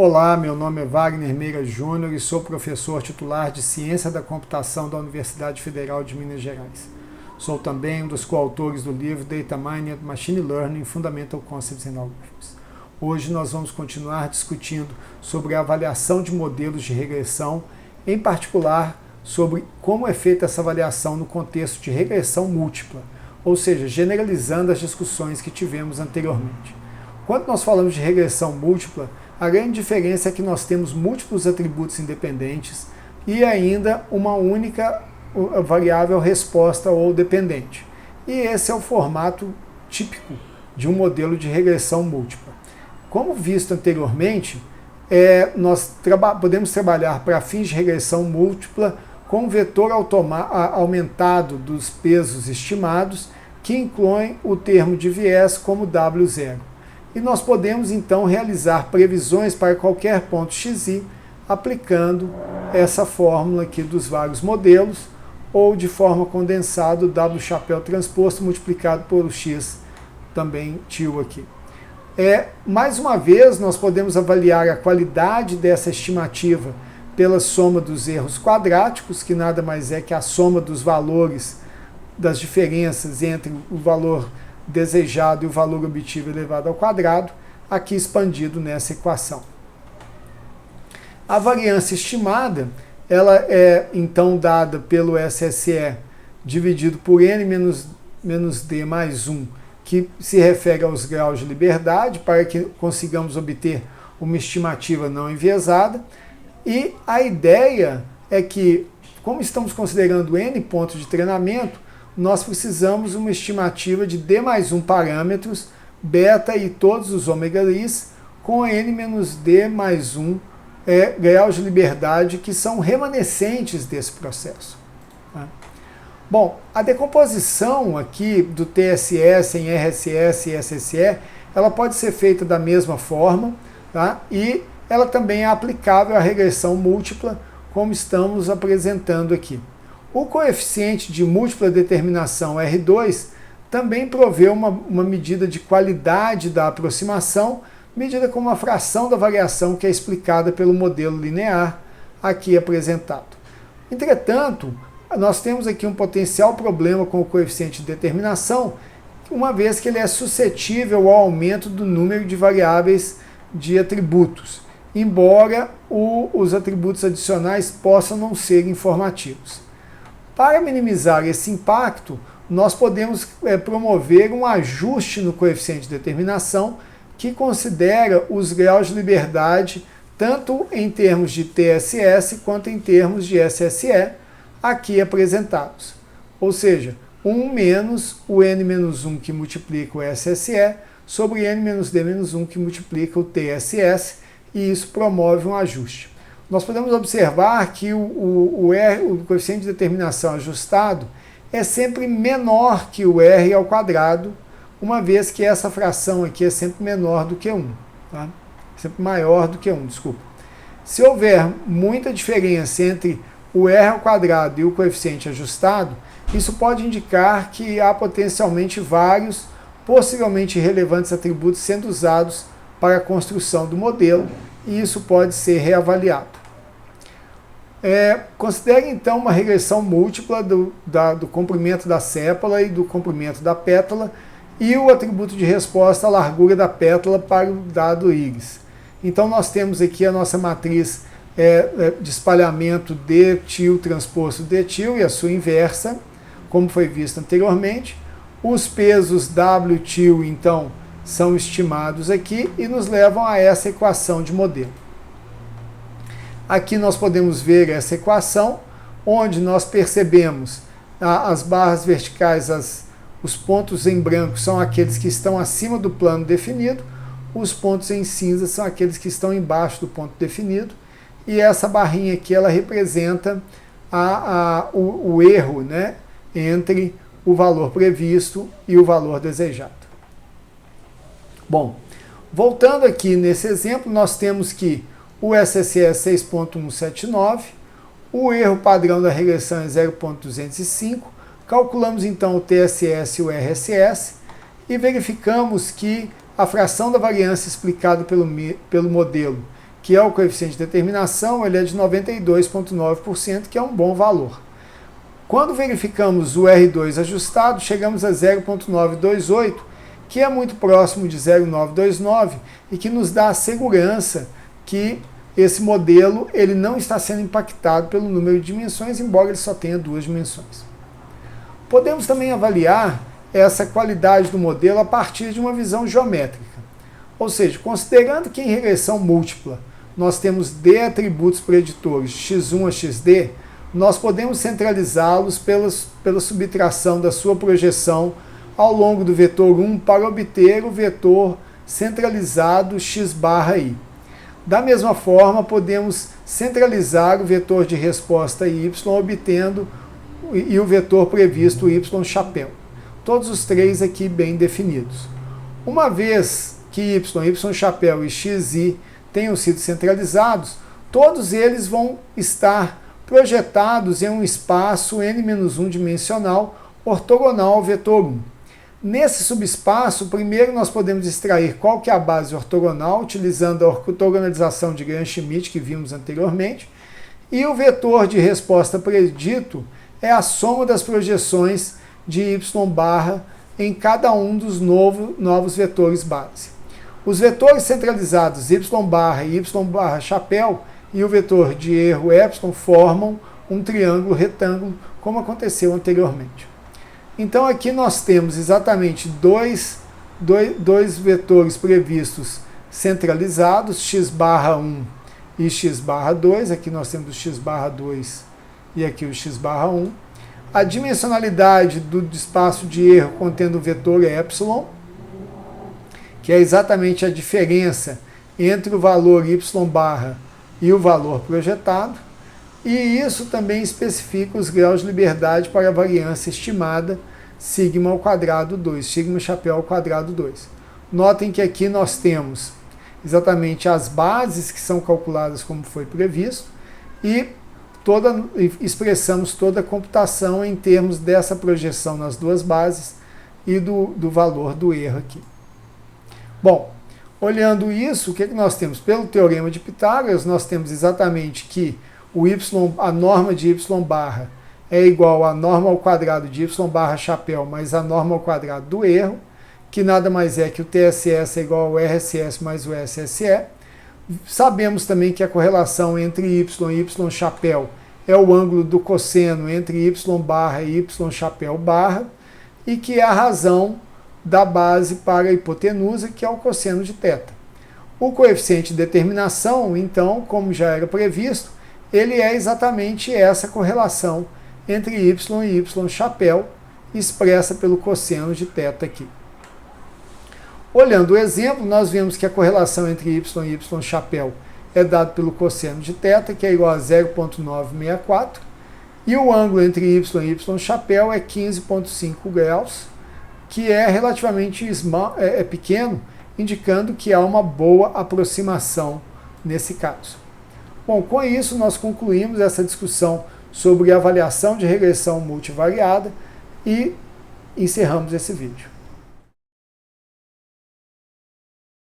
Olá, meu nome é Wagner Meira Júnior e sou professor titular de Ciência da Computação da Universidade Federal de Minas Gerais. Sou também um dos coautores do livro Data Mining and Machine Learning Fundamental Concepts in Algorithms. Hoje nós vamos continuar discutindo sobre a avaliação de modelos de regressão, em particular sobre como é feita essa avaliação no contexto de regressão múltipla, ou seja, generalizando as discussões que tivemos anteriormente. Quando nós falamos de regressão múltipla, a grande diferença é que nós temos múltiplos atributos independentes e ainda uma única variável resposta ou dependente. E esse é o formato típico de um modelo de regressão múltipla. Como visto anteriormente, nós podemos trabalhar para fins de regressão múltipla com um vetor aumentado dos pesos estimados, que inclui o termo de viés como W0. E nós podemos então realizar previsões para qualquer ponto xi aplicando essa fórmula aqui dos vários modelos, ou de forma condensada o W chapéu transposto multiplicado por x também tio aqui. Mais uma vez, nós podemos avaliar a qualidade dessa estimativa pela soma dos erros quadráticos, que nada mais é que a soma dos valores das diferenças entre o valor desejado e o valor obtido elevado ao quadrado, aqui expandido nessa equação. A variância estimada, ela é então dada pelo SSE dividido por n menos d mais 1, que se refere aos graus de liberdade, para que consigamos obter uma estimativa não enviesada. E a ideia é que, como estamos considerando n pontos de treinamento, nós precisamos uma estimativa de d mais 1 parâmetros, beta e todos os ômega i's, com n menos d mais 1 graus de liberdade que são remanescentes desse processo. Tá? Bom, a decomposição aqui do TSS em RSS e SSE, ela pode ser feita da mesma forma, tá? E ela também é aplicável à regressão múltipla, como estamos apresentando aqui. O coeficiente de múltipla determinação R2 também provê uma medida de qualidade da aproximação, medida como uma fração da variação que é explicada pelo modelo linear aqui apresentado. Entretanto, nós temos aqui um potencial problema com o coeficiente de determinação, uma vez que ele é suscetível ao aumento do número de variáveis de atributos, embora os atributos adicionais possam não ser informativos. Para minimizar esse impacto, nós podemos promover um ajuste no coeficiente de determinação que considera os graus de liberdade tanto em termos de TSS quanto em termos de SSE, aqui apresentados. Ou seja, 1 menos o n-1 que multiplica o SSE sobre n-d-1 que multiplica o TSS, e isso promove um ajuste. Nós podemos observar que o coeficiente de determinação ajustado é sempre menor que o R ao quadrado, uma vez que essa fração aqui é sempre menor do que 1. Tá? Sempre maior do que 1, desculpa. Se houver muita diferença entre o R ao quadrado e o coeficiente ajustado, isso pode indicar que há potencialmente vários, possivelmente irrelevantes atributos sendo usados para a construção do modelo, e isso pode ser reavaliado. Considere então uma regressão múltipla do comprimento da sépala e do comprimento da pétala e o atributo de resposta, a largura da pétala para o dado íris. Então nós temos aqui a nossa matriz de espalhamento D-til transposto D-til e a sua inversa, como foi visto anteriormente. Os pesos W-til então são estimados aqui e nos levam a essa equação de modelo. Aqui nós podemos ver essa equação, onde nós percebemos as barras verticais, os pontos em branco são aqueles que estão acima do plano definido, os pontos em cinza são aqueles que estão embaixo do ponto definido, e essa barrinha aqui ela representa o erro, né, entre o valor previsto e o valor desejado. Bom, voltando aqui nesse exemplo, nós temos que o SSE é 6.179, o erro padrão da regressão é 0.205, calculamos então o TSS e o RSS e verificamos que a fração da variância explicada pelo modelo, que é o coeficiente de determinação, ele é de 92,9%, que é um bom valor. Quando verificamos o R2 ajustado, chegamos a 0,928, que é muito próximo de 0,929 e que nos dá a segurança que esse modelo ele não está sendo impactado pelo número de dimensões, embora ele só tenha 2 dimensões. Podemos também avaliar essa qualidade do modelo a partir de uma visão geométrica. Ou seja, considerando que em regressão múltipla nós temos D atributos preditores x1 a xd, nós podemos centralizá-los pela subtração da sua projeção ao longo do vetor 1 para obter o vetor centralizado x barra i. Da mesma forma, podemos centralizar o vetor de resposta y obtendo e o vetor previsto y chapéu. Todos os três aqui bem definidos. Uma vez que y chapéu e xi tenham sido centralizados, todos eles vão estar projetados em um espaço n-1 dimensional ortogonal ao vetor 1. Nesse subespaço, primeiro nós podemos extrair qual que é a base ortogonal, utilizando a ortogonalização de Gram-Schmidt que vimos anteriormente, e o vetor de resposta predito é a soma das projeções de y barra em cada um dos novos vetores base. Os vetores centralizados y barra e y barra chapéu e o vetor de erro epsilon formam um triângulo retângulo, como aconteceu anteriormente. Então aqui nós temos exatamente dois vetores previstos centralizados, x barra 1 e x barra 2. Aqui nós temos o x barra 2 e aqui o x barra 1. A dimensionalidade do espaço de erro contendo o vetor epsilon, que é exatamente a diferença entre o valor y barra e o valor projetado. E isso também especifica os graus de liberdade para a variância estimada sigma ao quadrado 2, sigma chapéu ao quadrado 2. Notem que aqui nós temos exatamente as bases que são calculadas como foi previsto e expressamos toda a computação em termos dessa projeção nas duas bases e do valor do erro aqui. Bom, olhando isso, o que nós temos? Pelo teorema de Pitágoras, nós temos exatamente que a norma de y barra é igual à norma ao quadrado de y barra chapéu mais a norma ao quadrado do erro, que nada mais é que o TSS é igual ao RSS mais o SSE. Sabemos também que a correlação entre y e y chapéu é o ângulo do cosseno entre y barra e y chapéu barra, e que é a razão da base para a hipotenusa, que é o cosseno de θ. O coeficiente de determinação, então, como já era previsto, ele é exatamente essa correlação entre y e y chapéu, expressa pelo cosseno de θ aqui. Olhando o exemplo, nós vemos que a correlação entre y e y chapéu é dada pelo cosseno de θ, que é igual a 0,964, e o ângulo entre y e y chapéu é 15,5 graus, que é relativamente pequeno, indicando que há uma boa aproximação nesse caso. Bom, com isso nós concluímos essa discussão sobre avaliação de regressão multivariada e encerramos esse vídeo.